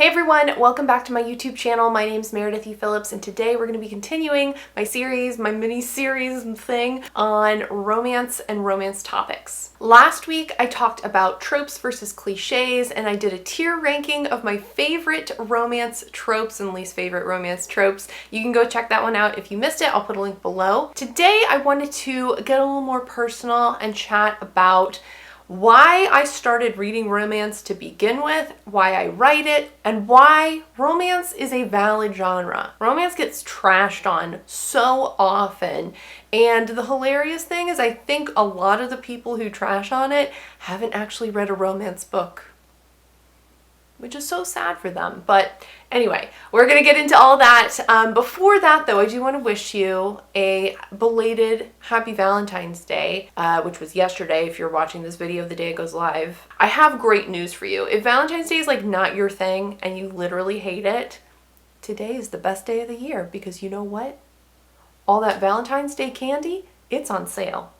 Hey everyone, welcome back to my YouTube channel. My name's Meredith Phillips, and today we're going to be continuing my series, my mini-series thing on romance and romance topics. Last week I talked about tropes versus cliches, and I did a tier ranking of my favorite romance tropes and least favorite romance tropes. You can go check that one out if you missed it. I'll put a link below. Today I wanted to get a little more personal and chat about why I started reading romance to begin with, why I write it, and why romance is a valid genre. Romance gets trashed on so often, and the hilarious thing is I think a lot of the people who trash on it haven't actually read a romance book, which is so sad for them. But anyway, we're gonna get into all that. Before that though, I do want to wish you a belated happy Valentine's Day, which was yesterday if you're watching this video the day it goes live. I have great news for you. If Valentine's Day is like not your thing and you literally hate it, today is the best day of the year, because you know what? All that Valentine's Day candy, it's on sale.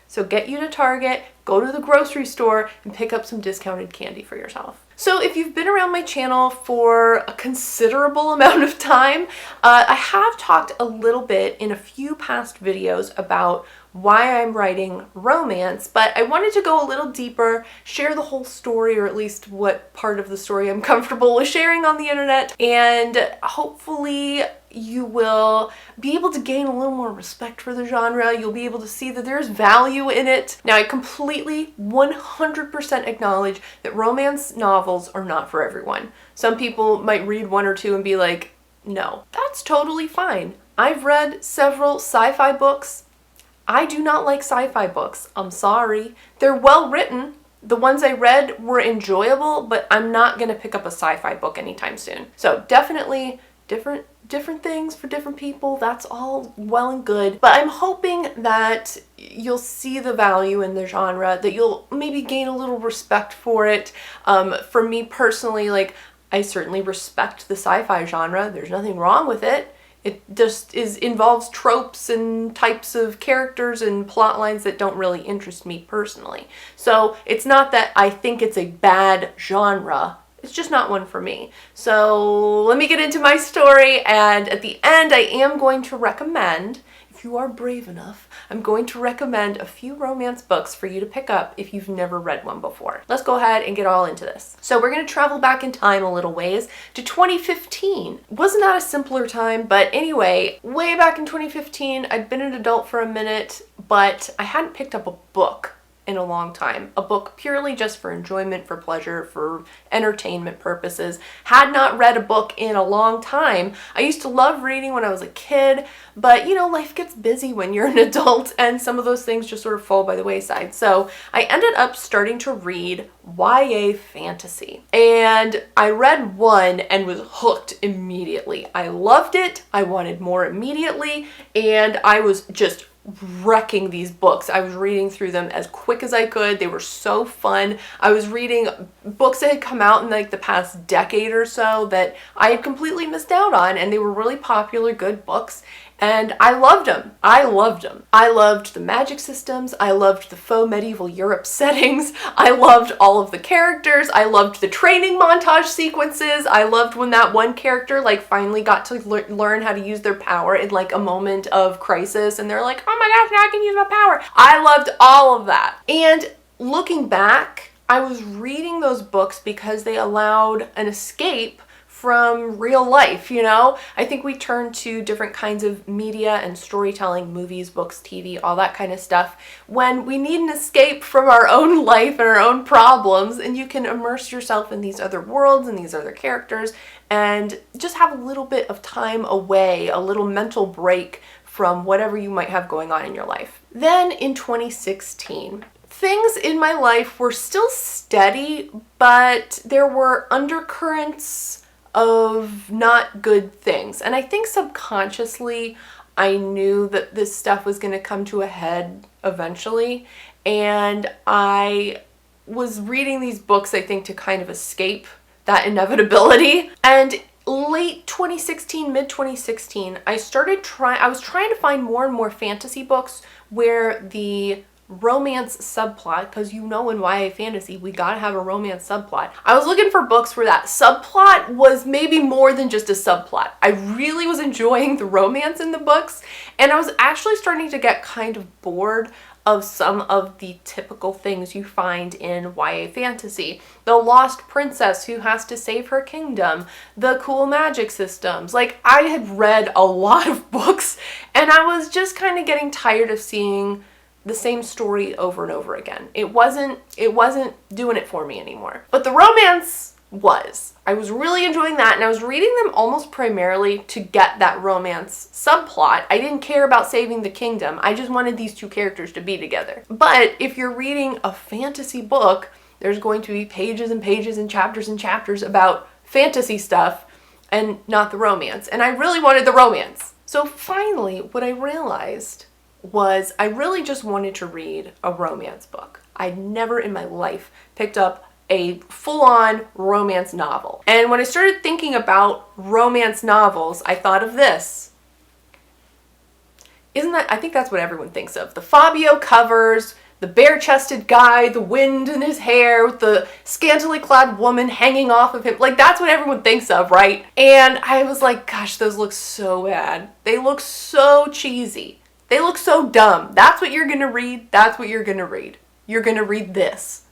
So get you to Target, go to the grocery store, and pick up some discounted candy for yourself. So if you've been around my channel for a considerable amount of time, I have talked a little bit in a few past videos about why I'm writing romance, but I wanted to go a little deeper, share the whole story, or at least what part of the story I'm comfortable with sharing on the internet, and hopefully you will be able to gain a little more respect for the genre. You'll be able to see that there's value in it. Now, I completely 100% acknowledge that romance novels are not for everyone. Some people might read one or two and be like, no, that's totally fine. I've read several sci-fi books. I do not like sci-fi books. I'm sorry. They're well written. The ones I read were enjoyable, but I'm not gonna pick up a sci-fi book anytime soon. So definitely different things for different people. That's all well and good, but I'm hoping that you'll see the value in the genre, that you'll maybe gain a little respect for it. For me personally, like, I certainly respect the sci-fi genre. There's nothing wrong with it. It just involves tropes and types of characters and plot lines that don't really interest me personally. So it's not that I think it's a bad genre. It's just not one for me. So let me get into my story, and at the end I am going to recommend, if you are brave enough, I'm going to recommend a few romance books for you to pick up if you've never read one before. Let's go ahead and get all into this. So we're going to travel back in time a little ways to 2015. Wasn't that a simpler time? But anyway, way back in 2015, I'd been an adult for a minute, but I hadn't picked up a book in a long time. A book purely just for enjoyment, for pleasure, for entertainment purposes. Had not read a book in a long time. I used to love reading when I was a kid, but you know, life gets busy when you're an adult, and some of those things just sort of fall by the wayside. So I ended up starting to read YA fantasy, and I read one and was hooked immediately. I loved it. I wanted more immediately, and I was just wrecking these books. I was reading through them as quick as I could. They were so fun. I was reading books that had come out in like the past decade or so that I had completely missed out on, and they were really popular, good books. And I loved them. I loved them. I loved the magic systems. I loved the faux medieval Europe settings. I loved all of the characters. I loved the training montage sequences. I loved when that one character like finally got to learn how to use their power in like a moment of crisis, and they're like, oh my gosh, now I can use my power. I loved all of that. And looking back, I was reading those books because they allowed an escape from real life, you know? I think we turn to different kinds of media and storytelling, movies, books, TV, all that kind of stuff, when we need an escape from our own life and our own problems, and you can immerse yourself in these other worlds and these other characters and just have a little bit of time away, a little mental break from whatever you might have going on in your life. Then in 2016, things in my life were still steady, but there were undercurrents of not good things. And I think subconsciously I knew that this stuff was going to come to a head eventually. And I was reading these books, I think, to kind of escape that inevitability. And late 2016, mid 2016, I was trying to find more and more fantasy books where the romance subplot, because you know in YA fantasy we gotta have a romance subplot. I was looking for books where that subplot was maybe more than just a subplot. I really was enjoying the romance in the books, and I was actually starting to get kind of bored of some of the typical things you find in YA fantasy. The lost princess who has to save her kingdom, the cool magic systems. Like, I had read a lot of books and I was just kind of getting tired of seeing the same story over and over again. It wasn't doing it for me anymore. But the romance was. I was really enjoying that, and I was reading them almost primarily to get that romance subplot. I didn't care about saving the kingdom. I just wanted these two characters to be together. But if you're reading a fantasy book, there's going to be pages and pages and chapters about fantasy stuff and not the romance. And I really wanted the romance. So finally, what I realized was I really just wanted to read a romance book. I'd never in my life picked up a full-on romance novel. And when I started thinking about romance novels, I thought of this. I think that's what everyone thinks of. The Fabio covers, the bare-chested guy, the wind in his hair, with the scantily clad woman hanging off of him. Like, that's what everyone thinks of, right? And I was like, gosh, those look so bad. They look so cheesy. They look so dumb. That's what you're gonna read. That's what you're gonna read. You're gonna read this.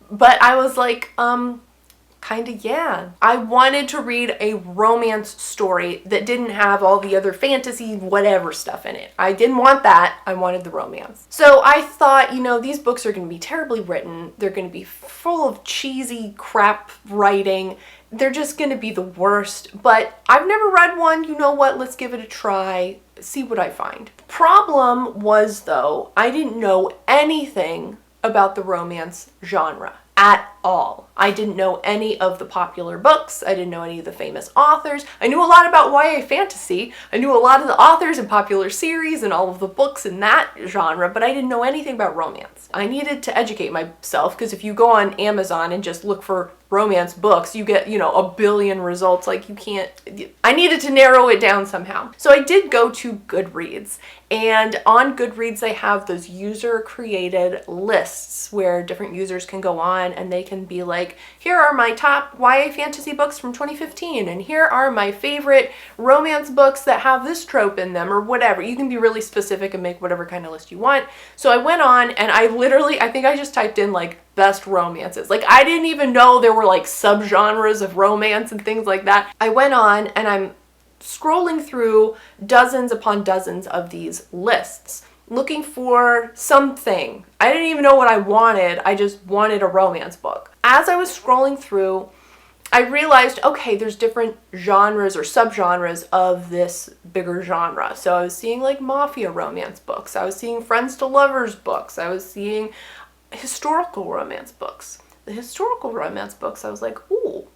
But I was like, kinda yeah. I wanted to read a romance story that didn't have all the other fantasy whatever stuff in it. I didn't want that. I wanted the romance. So I thought, you know, these books are gonna be terribly written. They're gonna be full of cheesy crap writing. They're just gonna be the worst. But I've never read one. You know what? Let's give it a try. See what I find. Problem was, though, I didn't know anything about the romance genre at all. I didn't know any of the popular books. I didn't know any of the famous authors. I knew a lot about YA fantasy. I knew a lot of the authors and popular series and all of the books in that genre, but I didn't know anything about romance. I needed to educate myself, because if you go on Amazon and just look for romance books, you get, you know, a billion results. Like, you can't, I needed to narrow it down somehow. So I did go to Goodreads, and on Goodreads they have those user created lists where different users can go on and they can be like, here are my top YA fantasy books from 2015, and here are my favorite romance books that have this trope in them, or whatever. You can be really specific and make whatever kind of list you want. So I went on and I think I just typed in like best romances. Like, I didn't even know there were like subgenres of romance and things like that. I went on and I'm scrolling through dozens upon dozens of these lists, looking for something. I didn't even know what I wanted. I just wanted a romance book. As I was scrolling through, I realized, okay, there's different genres or subgenres of this bigger genre. So I was seeing like mafia romance books. I was seeing friends to lovers books. I was seeing historical romance books. The historical romance books, I was like, ooh,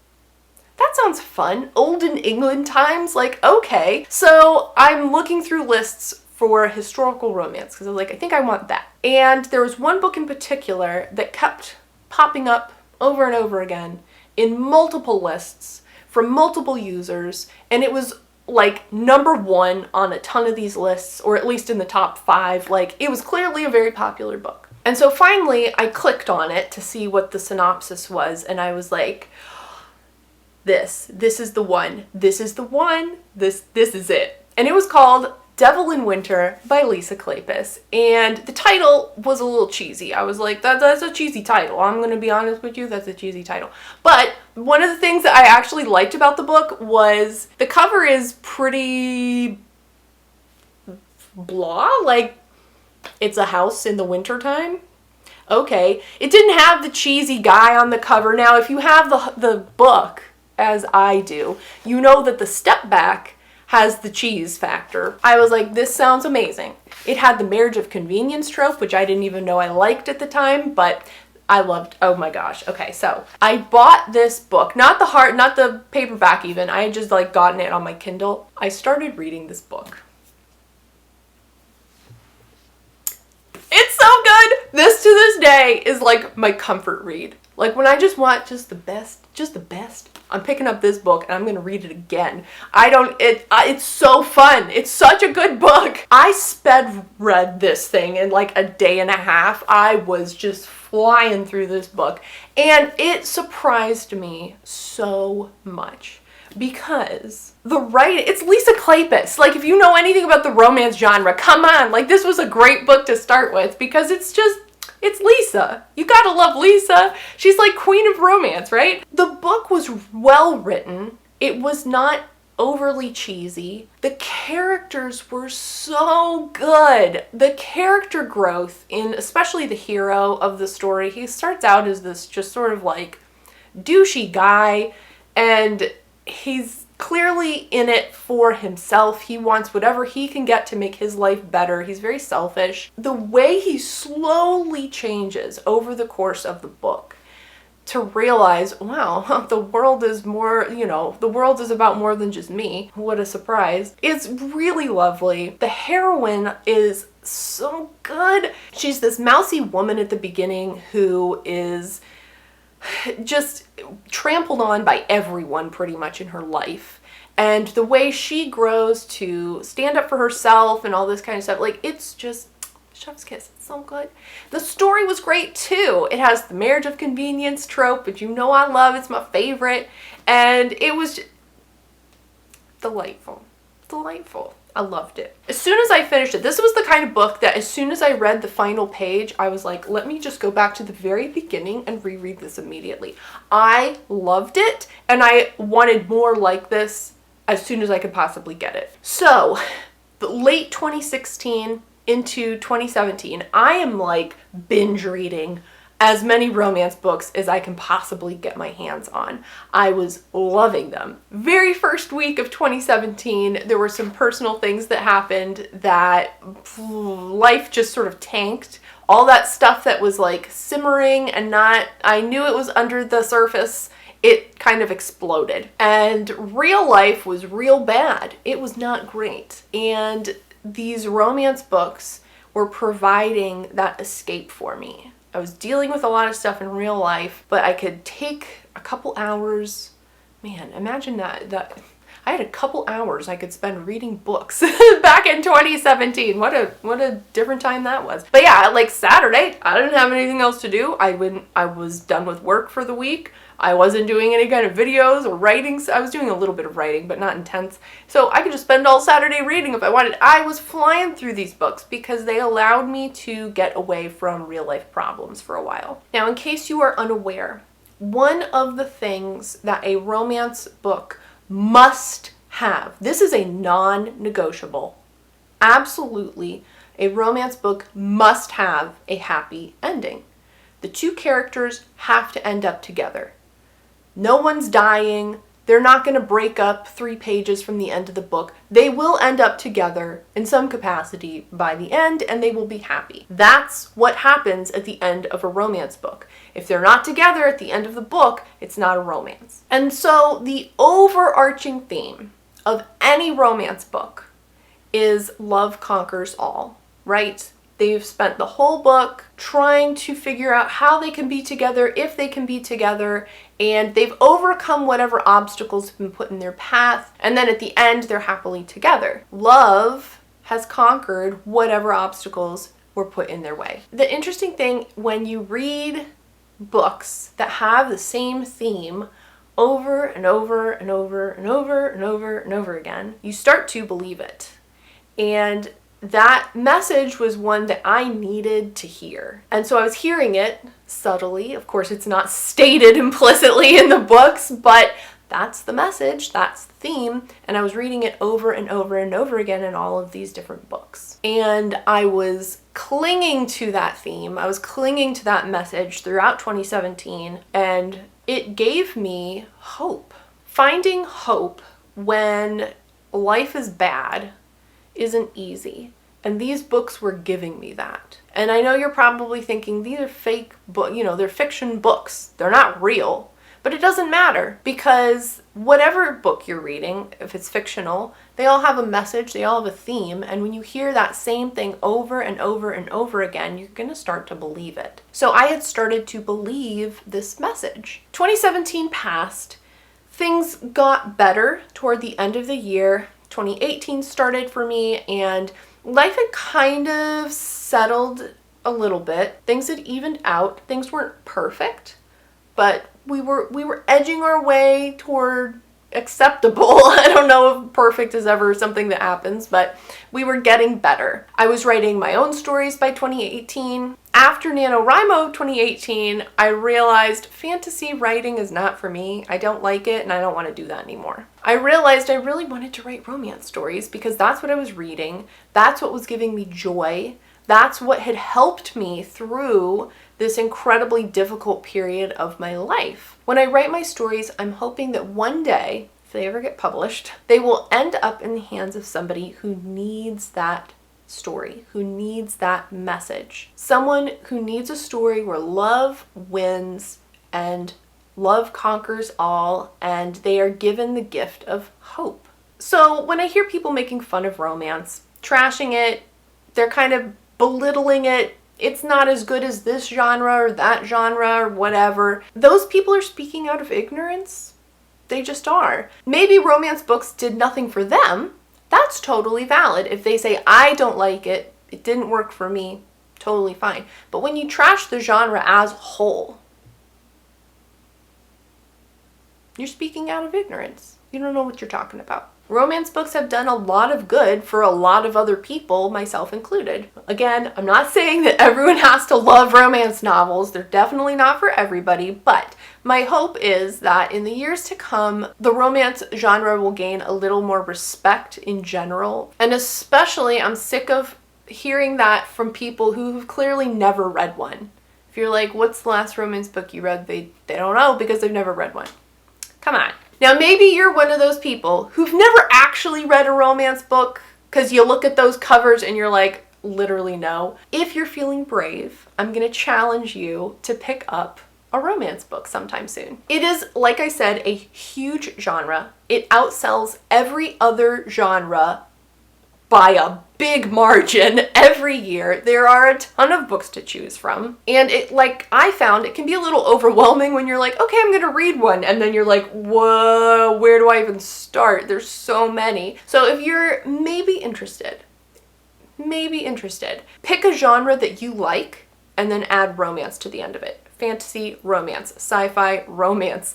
that sounds fun. Olden England times, like, okay. So I'm looking through lists for historical romance, because I was like, I think I want that. And there was one book in particular that kept popping up over and over again in multiple lists from multiple users, and it was like number one on a ton of these lists, or at least in the top 5. Like, it was clearly a very popular book. And so finally I clicked on it to see what the synopsis was, and I was like, this is the one. This is the one. This is it. And it was called Devil in Winter by Lisa Kleypas. And the title was a little cheesy. I was like, that's a cheesy title. I'm going to be honest with you, that's a cheesy title. But one of the things that I actually liked about the book was the cover is pretty blah. Like, it's a house in the wintertime. Okay. It didn't have the cheesy guy on the cover. Now, if you have the book, as I do, you know that the step back has the cheese factor. I was like, this sounds amazing. It had the marriage of convenience trope, which I didn't even know I liked at the time, but I loved. Oh my gosh. Okay, so I bought this book, not the paperback even. I had just like gotten it on my Kindle. I started reading this book. It's so good. This to this day is like my comfort read. Like, when I just want just the best just the best. I'm picking up this book and I'm gonna read it again. It's so fun. It's such a good book. I sped read this thing in like a day and a half. I was just flying through this book and it surprised me so much because it's Lisa Kleypas. Like, if you know anything about the romance genre, come on, like, this was a great book to start with because it's Lisa. You gotta love Lisa. She's like queen of romance, right? The book was well written. It was not overly cheesy. The characters were so good. The character growth in, especially the hero of the story, he starts out as this just sort of like douchey guy, and he's clearly in it for himself. He wants whatever he can get to make his life better. He's very selfish. The way he slowly changes over the course of the book to realize, wow, the world is more, the world is about more than just me. What a surprise. It's really lovely. The heroine is so good. She's this mousy woman at the beginning who is just trampled on by everyone pretty much in her life. And the way she grows to stand up for herself and all this kind of stuff, like, it's just chef's kiss. It's so good. The story was great too. It has the marriage of convenience trope, which you know I love. It's my favorite. And it was delightful. Delightful. I loved it. As soon as I finished it, this was the kind of book that as soon as I read the final page, I was like, let me just go back to the very beginning and reread this immediately. I loved it, and I wanted more like this as soon as I could possibly get it. So, late 2016 into 2017, I am like binge reading as many romance books as I can possibly get my hands on. I was loving them. Very first week of 2017, there were some personal things that happened that life just sort of tanked. All that stuff that was like simmering and I knew it was under the surface, it kind of exploded. And real life was real bad. It was not great. And these romance books were providing that escape for me. I was dealing with a lot of stuff in real life, but I could take a couple hours. Man, imagine that I had a couple hours I could spend reading books back in 2017. What a different time that was. But yeah, like Saturday, I didn't have anything else to do. I was done with work for the week. I wasn't doing any kind of videos or writing. I was doing a little bit of writing, but not intense. So I could just spend all Saturday reading if I wanted. I was flying through these books because they allowed me to get away from real life problems for a while. Now, in case you are unaware, one of the things that a romance book must have, this is a non-negotiable, absolutely, a romance book must have a happy ending. The two characters have to end up together. No one's dying. They're not going to break up 3 pages from the end of the book. They will end up together in some capacity by the end, and they will be happy. That's what happens at the end of a romance book. If they're not together at the end of the book, it's not a romance. And so the overarching theme of any romance book is love conquers all, right? They've spent the whole book trying to figure out how they can be together, if they can be together, and they've overcome whatever obstacles have been put in their path, and then at the end, they're happily together. Love has conquered whatever obstacles were put in their way. The interesting thing, when you read books that have the same theme over and over and over and over and over and over again, you start to believe it. And that message was one that I needed to hear. And so I was hearing it subtly. Of course, it's not stated implicitly in the books, but that's the message, that's the theme. And I was reading it over and over and over again in all of these different books. And I was clinging to that theme. I was clinging to that message throughout 2017, and it gave me hope. Finding hope when life is bad isn't easy. And these books were giving me that. And I know you're probably thinking, these are fake books, they're fiction books. They're not real. But it doesn't matter, because whatever book you're reading, if it's fictional, they all have a message, they all have a theme, and when you hear that same thing over and over and over again, you're going to start to believe it. So I had started to believe this message. 2017 passed, things got better toward the end of the year, 2018 started for me, and life had kind of settled a little bit. Things had evened out, things weren't perfect, but we were edging our way toward acceptable. I don't know if perfect is ever something that happens, but we were getting better. I was writing my own stories by 2018. After NaNoWriMo 2018, I realized fantasy writing is not for me. I don't like it and I don't want to do that anymore. I realized I really wanted to write romance stories because that's what I was reading. That's what was giving me joy. That's what had helped me through this incredibly difficult period of my life. When I write my stories, I'm hoping that one day, if they ever get published, they will end up in the hands of somebody who needs that story, who needs that message. Someone who needs a story where love wins and love conquers all, and they are given the gift of hope. So when I hear people making fun of romance, trashing it, they're kind of belittling it, it's not as good as this genre or that genre or whatever. Those people are speaking out of ignorance. They just are. Maybe romance books did nothing for them. That's totally valid. If they say, I don't like it, it didn't work for me, totally fine. But when you trash the genre as a whole, you're speaking out of ignorance. You don't know what you're talking about. Romance books have done a lot of good for a lot of other people, myself included. Again, I'm not saying that everyone has to love romance novels. They're definitely not for everybody, but my hope is that in the years to come, the romance genre will gain a little more respect in general. And especially, I'm sick of hearing that from people who have clearly never read one. If you're like, what's the last romance book you read? They don't know because they've never read one. Come on. Now, maybe you're one of those people who've never actually read a romance book because you look at those covers and you're like, literally no. If you're feeling brave, I'm going to challenge you to pick up a romance book sometime soon. It is, like I said, a huge genre. It outsells every other genre by a big margin every year. There are a ton of books to choose from. And it, like I found, it can be a little overwhelming when you're like, okay, I'm gonna read one. And then you're like, whoa, where do I even start? There's so many. So if you're maybe interested, pick a genre that you like and then add romance to the end of it. Fantasy, romance, sci-fi, romance,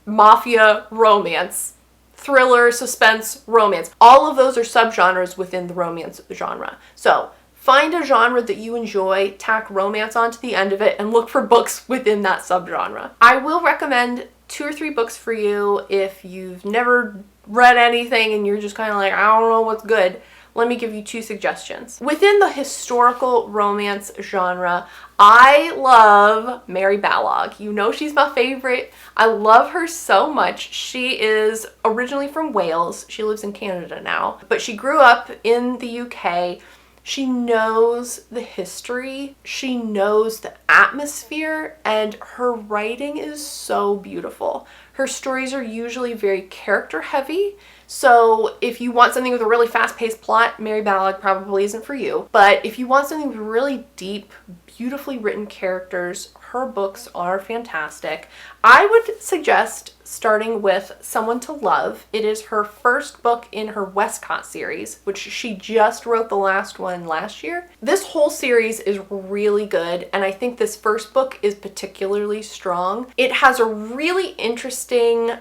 mafia, romance, thriller, suspense, romance. All of those are subgenres within the romance genre. So find a genre that you enjoy, tack romance onto the end of it, and look for books within that subgenre. I will recommend 2 or 3 books for you if you've never read anything and you're just kind of like, I don't know what's good. Let me give you 2 suggestions. Within the historical romance genre, I love Mary Balogh. You know she's my favorite. I love her so much. She is originally from Wales. She lives in Canada now, but she grew up in the UK. She knows the history, she knows the atmosphere, and her writing is so beautiful. Her stories are usually very character heavy, so if you want something with a really fast-paced plot, Mary Balogh probably isn't for you. But if you want something with really deep, beautifully written characters, her books are fantastic. I would suggest starting with Someone to Love. It is her first book in her Westcott series, which she just wrote the last one last year. This whole series is really good, and I think this first book is particularly strong. It has a really interesting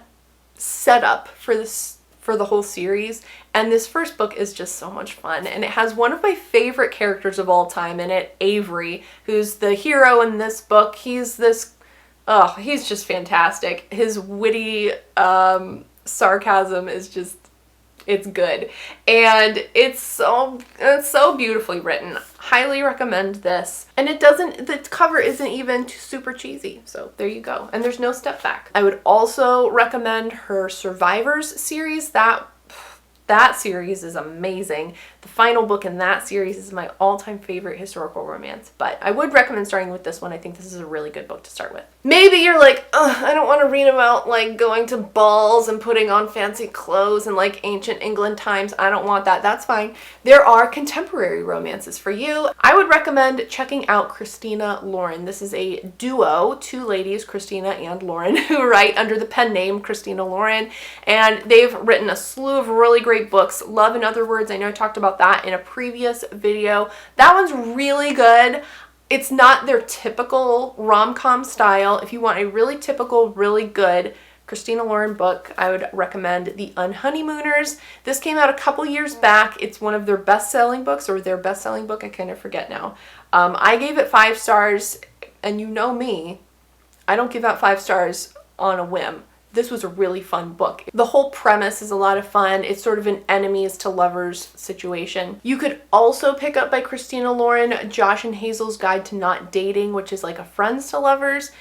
setup for the whole series, and this first book is just so much fun, and it has one of my favorite characters of all time in it, Avery, who's the hero in this book. He's just fantastic. His witty sarcasm is just, it's good, and it's so beautifully written. Highly recommend this. And the cover isn't even super cheesy, so there you go. And there's no step back. I would also recommend her Survivors series. That That series is amazing. The final book in that series is my all-time favorite historical romance, but I would recommend starting with this one. I think this is a really good book to start with. Maybe you're like, ugh, I don't want to read about like going to balls and putting on fancy clothes and like ancient England times. I don't want that. That's fine. There are contemporary romances for you. I would recommend checking out Christina Lauren. This is a duo, two ladies, Christina and Lauren, who write under the pen name Christina Lauren, and they've written a slew of really great books. Love in Other Words, I know I talked about that in a previous video. That one's really good. It's not their typical rom-com style. If you want a really typical, really good Christina Lauren book, I would recommend The Unhoneymooners. This came out a couple years back. It's one of their best-selling books, or their best-selling book, I kind of forget now. I gave it 5 stars, and you know me, I don't give out 5 stars on a whim. This was a really fun book. The whole premise is a lot of fun. It's sort of an enemies to lovers situation. You could also pick up by Christina Lauren, Josh and Hazel's Guide to Not Dating, which is like a friends to lovers.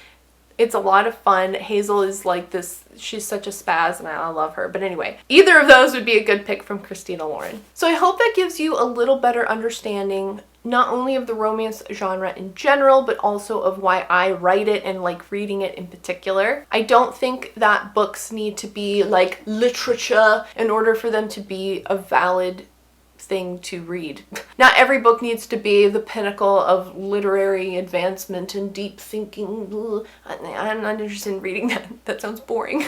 It's a lot of fun. Hazel is like this, she's such a spaz and I love her. But anyway, either of those would be a good pick from Christina Lauren. So I hope that gives you a little better understanding not only of the romance genre in general, but also of why I write it and like reading it in particular. I don't think that books need to be like literature in order for them to be a valid thing to read. Not every book needs to be the pinnacle of literary advancement and deep thinking. I'm not interested in reading that. That sounds boring.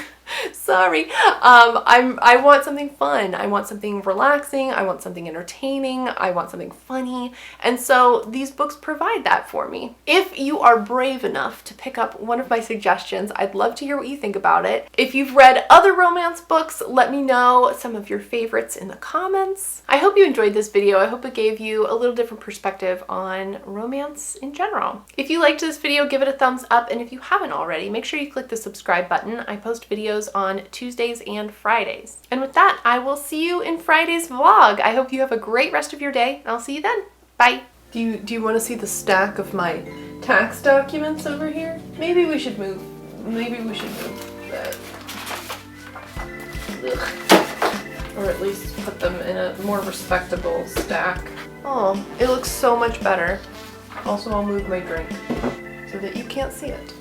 Sorry. I want something fun. I want something relaxing. I want something entertaining. I want something funny. And so these books provide that for me. If you are brave enough to pick up one of my suggestions, I'd love to hear what you think about it. If you've read other romance books, let me know some of your favorites in the comments. I hope you enjoyed this video. I hope it gave you a little different perspective on romance in general. If you liked this video, give it a thumbs up. And if you haven't already, make sure you click the subscribe button. I post videos on Tuesdays and Fridays. And with that, I will see you in Friday's vlog. I hope you have a great rest of your day, and I'll see you then. Bye. Do you want to see the stack of my tax documents over here? Maybe we should move that. Ugh. Or at least put them in a more respectable stack. Oh, it looks so much better. Also, I'll move my drink so that you can't see it.